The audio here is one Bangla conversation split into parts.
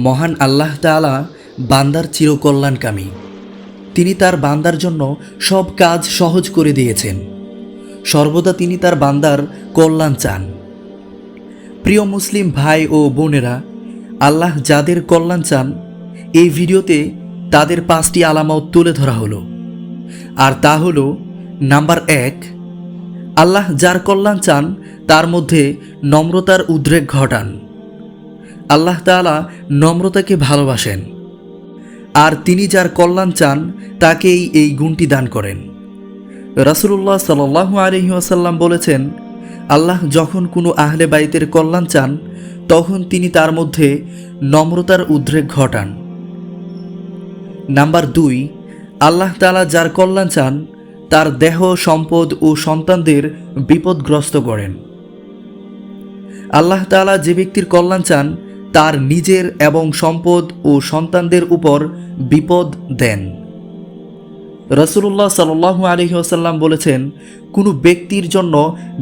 মহান আল্লাহ তাআলা বান্দার চিরকল্যাণকামী। তিনি তার বান্দার জন্য সব কাজ সহজ করে দিয়েছেন। সর্বদা তিনি তার বান্দার কল্যাণ চান। প্রিয় মুসলিম ভাই ও বোনেরা, আল্লাহ যাদের কল্যাণ চান, এই ভিডিওতে তাদের 5টি আলামত তুলে ধরা হলো। আর তা হলো, নাম্বার 1, আল্লাহ যার কল্যাণ চান তার মধ্যে নম্রতার উদ্রেক ঘটান। আল্লাহ তাআলা নম্রতাকে ভালোবাসেন, আর তিনি যার কল্যাণ চান তাকেই এই গুণটি দান করেন। রাসূলুল্লাহ সাল্লাল্লাহু আলাইহি ওয়াসাল্লাম বলেছেন, আল্লাহ যখন কোনো আহলে বাইতের কল্যাণ চান তখন তিনি তার মধ্যে নম্রতার উদ্রেক ঘটান। নাম্বার 2, আল্লাহ তাআলা যার কল্যাণ চান তার দেহ, সম্পদ ও সন্তানদের বিপদগ্রস্ত করেন। আল্লাহ তাআলা যে ব্যক্তির কল্যাণ চান তার নিজের এবং সম্পদ ও সন্তানদের উপর বিপদ দেন। রাসূলুল্লাহ সাল্লাল্লাহু আলাইহি ওয়াসাল্লাম বলেছেন, কোনো ব্যক্তির জন্য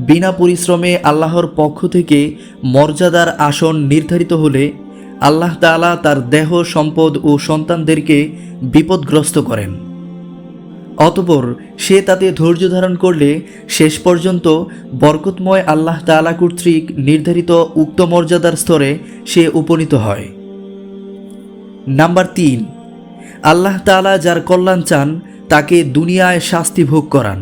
বিনা পরিশ্রমে আল্লাহর পক্ষ থেকে মর্যাদার আসন নির্ধারিত হলে আল্লাহ তাআলা তার দেহ, সম্পদ ও সন্তানদেরকে বিপদগ্রস্ত করেন। অতঃপর সে তাতে ধৈর্য ধারণ করলে শেষ পর্যন্ত বরকতময় আল্লাহ তাআলা কর্তৃক নির্ধারিত উক্ত মর্যাদার স্তরে সে উপনীত হয়। নাম্বার 3, আল্লাহ তাআলা যার কল্যাণ চান তাকে দুনিয়ায় শাস্তি ভোগ করান।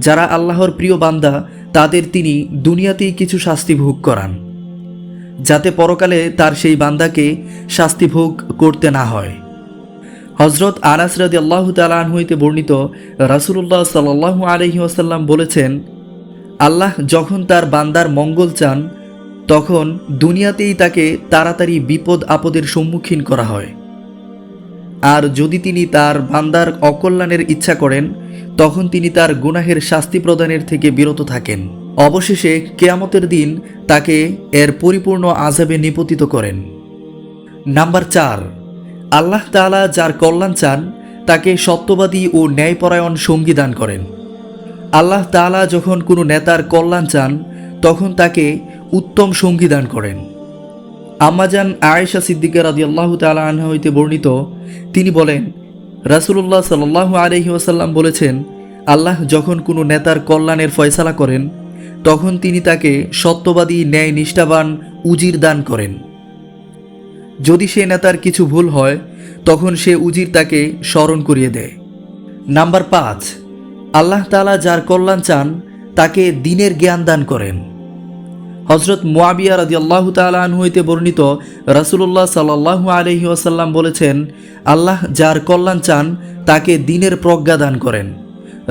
যারা আল্লাহর প্রিয় বান্দা তাদের তিনি দুনিয়াতেই কিছু শাস্তি ভোগ করান, যাতে পরকালে তার সেই বান্দাকে শাস্তি ভোগ করতে না হয়। হযরত আনাস রাদিয়াল্লাহু তাআলা আনহু হইতে বর্ণিত, রাসূলুল্লাহ সাল্লাল্লাহু আলাইহি ওয়াসাল্লাম বলেছেন, আল্লাহ যখন তার বান্দার মঙ্গল চান তখন দুনিয়াতেই তাকে তাড়াতাড়ি বিপদ আপদের সম্মুখীন করা হয়, আর যদি তিনি তার বান্দার অকল্যাণের ইচ্ছা করেন তখন তিনি তার গুনাহের শাস্তি প্রদানের থেকে বিরত থাকেন। অবশেষে কিয়ামতের দিন তাকে এর পরিপূর্ণ আযাবে নিপতিত করেন। নাম্বার 4, আল্লাহ তাআলা যার কল্যাণ চান তাকে সত্যবাদী ও ন্যায়পরায়ণ সঙ্গী দান করেন। আল্লাহ তাআলা যখন কোনো নেতার কল্যাণ চান তখন তাকে উত্তম সঙ্গী দান করেন। আম্মাজান আয়েশা সিদ্দিকা রাদিয়াল্লাহু তাআলা আনহা হইতে বর্ণিত, তিনি বলেন, রাসূলুল্লাহ সাল্লাল্লাহু আলাইহি ওয়াসাল্লাম বলেছেন, আল্লাহ যখন কোনো নেতার কল্যাণের ফয়সালা করেন তখন তিনি তাকে সত্যবাদী, ন্যায় নিষ্ঠাবান উজির দান করেন। যদি সে নেতার কিছু ভুল হয় তখন সে উজির তাকে স্মরণ করিয়ে দেয়। নাম্বার 5, আল্লাহ তাআলা যার কল্যাণ চান তাকে দ্বীনের জ্ঞান দান করেন। হযরত মুআবিয়া রাদিয়াল্লাহু তাআলা আনহু হইতে বর্ণিত, রাসূলুল্লাহ সাল্লাল্লাহু আলাইহি ওয়াসাল্লাম বলেছেন, আল্লাহ যার কল্যাণ চান তাকে দ্বীনের প্রজ্ঞা দান করেন।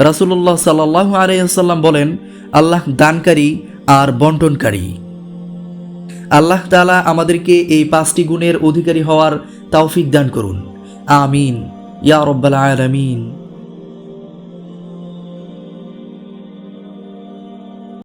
রাসূলুল্লাহ সাল্লাল্লাহু আলাইহি ওয়াসাল্লাম বলেন, আল্লাহ দানকারী আর বন্টনকারী। আল্লাহ তাআলা আমাদেরকে এই 5টি গুণের অধিকারী হওয়ার তৌফিক দান করুন। আমিন ইয়া রাব্বাল আলামিন।